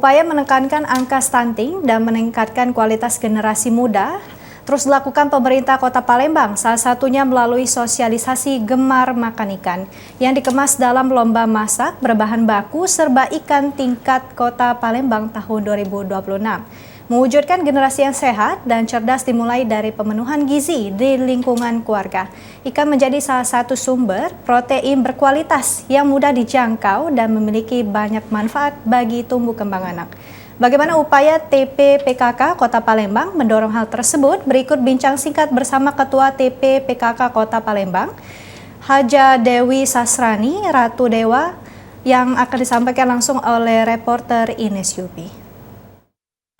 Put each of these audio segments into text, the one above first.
Upaya menekankan angka stunting dan meningkatkan kualitas generasi muda terus dilakukan pemerintah Kota Palembang, salah satunya melalui sosialisasi Gemar Makan Ikan yang dikemas dalam lomba masak berbahan baku serba ikan tingkat Kota Palembang tahun 2026. Mewujudkan generasi yang sehat dan cerdas dimulai dari pemenuhan gizi di lingkungan keluarga. Ikan menjadi salah satu sumber protein berkualitas yang mudah dijangkau dan memiliki banyak manfaat bagi tumbuh kembang anak. Bagaimana upaya TP-PKK Kota Palembang mendorong hal tersebut? Berikut bincang singkat bersama Ketua TP-PKK Kota Palembang, Haja Dewi Sasrani Ratu Dewa, yang akan disampaikan langsung oleh reporter Ines Yubi.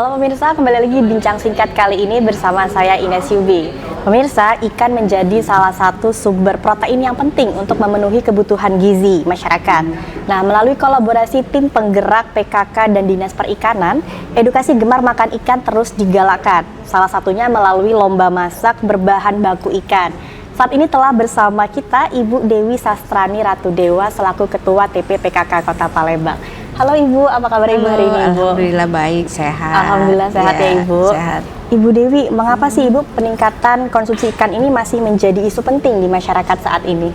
Halo pemirsa, kembali lagi bincang singkat kali ini bersama saya Ines Yubi. Pemirsa, ikan menjadi salah satu sumber protein yang penting untuk memenuhi kebutuhan gizi masyarakat. Nah, melalui kolaborasi tim penggerak PKK dan Dinas Perikanan, edukasi gemar makan ikan terus digalakkan. Salah satunya melalui lomba masak berbahan baku ikan. Saat ini telah bersama kita Ibu Dewi Sasrani Ratu Dewa selaku Ketua TP PKK Kota Palembang. Halo Ibu, apa kabar Ibu hari ini Ibu? Alhamdulillah baik, sehat. Alhamdulillah sehat ya Ibu. Sehat. Ibu Dewi, mengapa sih Ibu peningkatan konsumsi ikan ini masih menjadi isu penting di masyarakat saat ini?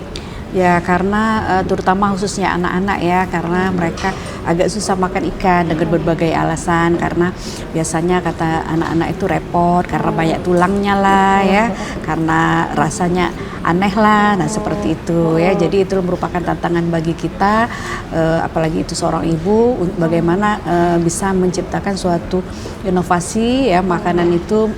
Ya karena terutama khususnya anak-anak ya, karena mereka agak susah makan ikan dengan berbagai alasan, karena biasanya kata anak-anak itu repot karena banyak tulangnya lah ya, karena rasanya aneh lah, nah seperti itu ya. Jadi itu merupakan tantangan bagi kita, apalagi itu seorang ibu, bagaimana bisa menciptakan suatu inovasi ya makanan itu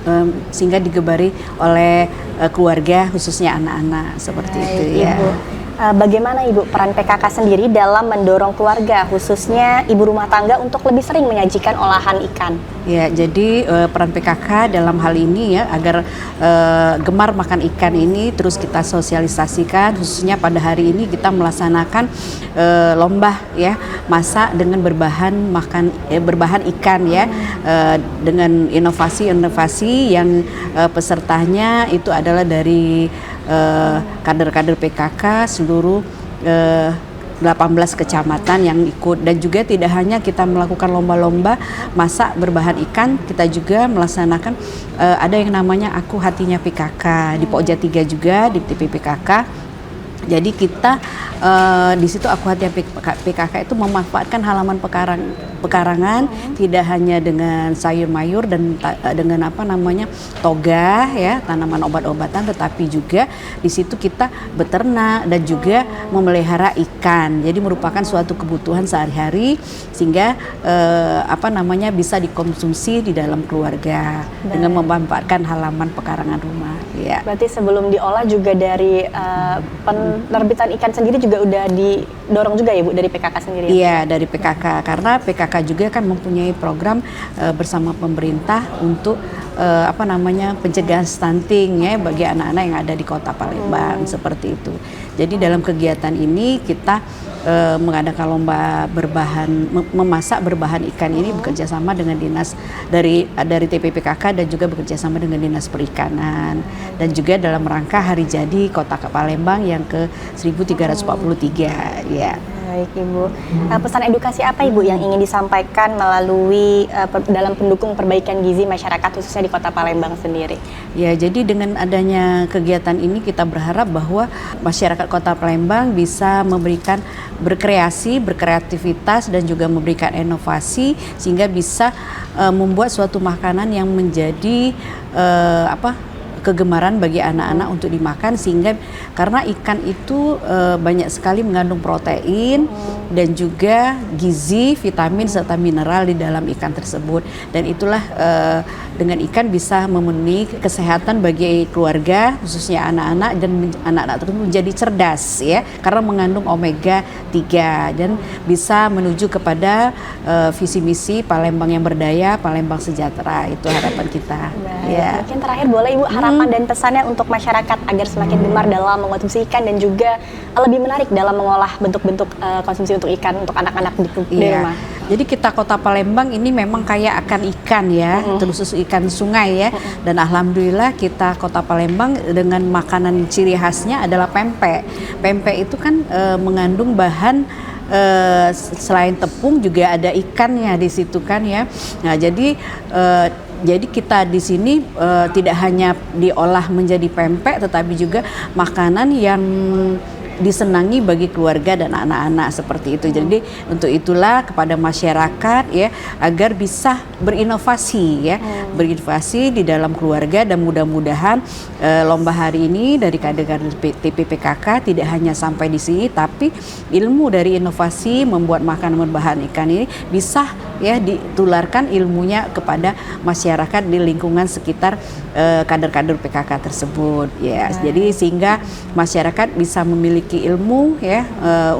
sehingga digemari oleh keluarga khususnya anak-anak seperti itu ya. Ibu. Bagaimana Ibu peran PKK sendiri dalam mendorong keluarga khususnya ibu rumah tangga untuk lebih sering menyajikan olahan ikan? Ya, jadi peran PKK dalam hal ini ya agar gemar makan ikan ini terus kita sosialisasikan, khususnya pada hari ini kita melaksanakan lomba ya masak dengan berbahan ikan ya, dengan inovasi-inovasi yang pesertanya itu adalah dari kader-kader PKK seluruh 18 kecamatan yang ikut, dan juga tidak hanya kita melakukan lomba-lomba masak berbahan ikan, kita juga melaksanakan ada yang namanya Aku Hatinya PKK di Pokja 3 juga di TP PKK. Jadi kita di situ Aku Hatinya PKK itu memanfaatkan halaman pekarangan tidak hanya dengan sayur mayur dan dengan toga ya, tanaman obat-obatan, tetapi juga di situ kita beternak dan juga memelihara ikan. Jadi merupakan suatu kebutuhan sehari-hari sehingga bisa dikonsumsi di dalam keluarga dengan memanfaatkan halaman pekarangan rumah ya. Berarti sebelum diolah juga dari penerbitan ikan sendiri juga udah didorong juga ya Bu dari PKK sendiri? Iya, dari PKK, karena PKK juga kan mempunyai program bersama pemerintah untuk pencegahan stunting ya bagi anak-anak yang ada di Kota Palembang seperti itu. Jadi dalam kegiatan ini kita mengadakan lomba memasak berbahan ikan ini bekerja sama dengan dinas dari TP-PKK dan juga bekerja sama dengan Dinas Perikanan, dan juga dalam rangka hari jadi Kota Palembang yang ke 1343 ya. Baik Ibu, pesan edukasi apa Ibu yang ingin disampaikan melalui dalam pendukung perbaikan gizi masyarakat khususnya di Kota Palembang sendiri? Ya, jadi dengan adanya kegiatan ini kita berharap bahwa masyarakat Kota Palembang bisa memberikan berkreativitas dan juga memberikan inovasi sehingga bisa membuat suatu makanan yang menjadi kegemaran bagi anak-anak untuk dimakan, sehingga karena ikan itu banyak sekali mengandung protein dan juga gizi, vitamin serta mineral di dalam ikan tersebut, dan itulah dengan ikan bisa memenuhi kesehatan bagi keluarga khususnya anak-anak, dan anak-anak tersebut menjadi cerdas ya karena mengandung omega 3 dan bisa menuju kepada visi misi Palembang yang berdaya, Palembang sejahtera, itu harapan kita. Ya. Mungkin terakhir boleh Ibu harapan dan pesannya untuk masyarakat agar semakin gemar dalam mengonsumsi ikan dan juga lebih menarik dalam mengolah bentuk-bentuk konsumsi untuk ikan untuk anak-anak di rumah. Jadi kita Kota Palembang ini memang kaya akan ikan ya, terus ikan sungai ya, dan alhamdulillah kita Kota Palembang dengan makanan ciri khasnya adalah pempek. Pempek itu kan mengandung bahan selain tepung juga ada ikannya di situ kan ya. Nah, jadi kita di sini tidak hanya diolah menjadi pempek, tetapi juga makanan yang disenangi bagi keluarga dan anak-anak seperti itu. Jadi untuk itulah kepada masyarakat ya agar bisa berinovasi ya, berinovasi di dalam keluarga, dan mudah-mudahan lomba hari ini dari kader-kader TPPKK tidak hanya sampai di sini, tapi ilmu dari inovasi membuat makanan berbahan ikan ini bisa ya ditularkan ilmunya kepada masyarakat di lingkungan sekitar kader-kader PKK tersebut ya. Jadi sehingga masyarakat bisa memiliki ilmu ya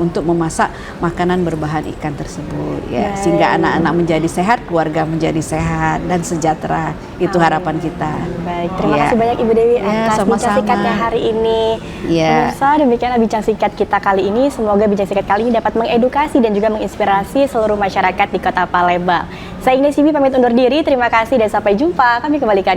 untuk memasak makanan berbahan ikan tersebut ya, sehingga anak-anak menjadi sehat, keluarga menjadi sehat dan sejahtera. Itu harapan kita. Baik, terima kasih banyak Ibu Dewi atas bincang singkatnya hari ini. Pemirsa, demikianlah bincang singkat kita kali ini. Semoga bincang singkat kali ini dapat mengedukasi dan juga menginspirasi seluruh masyarakat di Kota Palembang. Saya Ines Sibi pamit undur diri. Terima kasih dan sampai jumpa. Kami kembalikan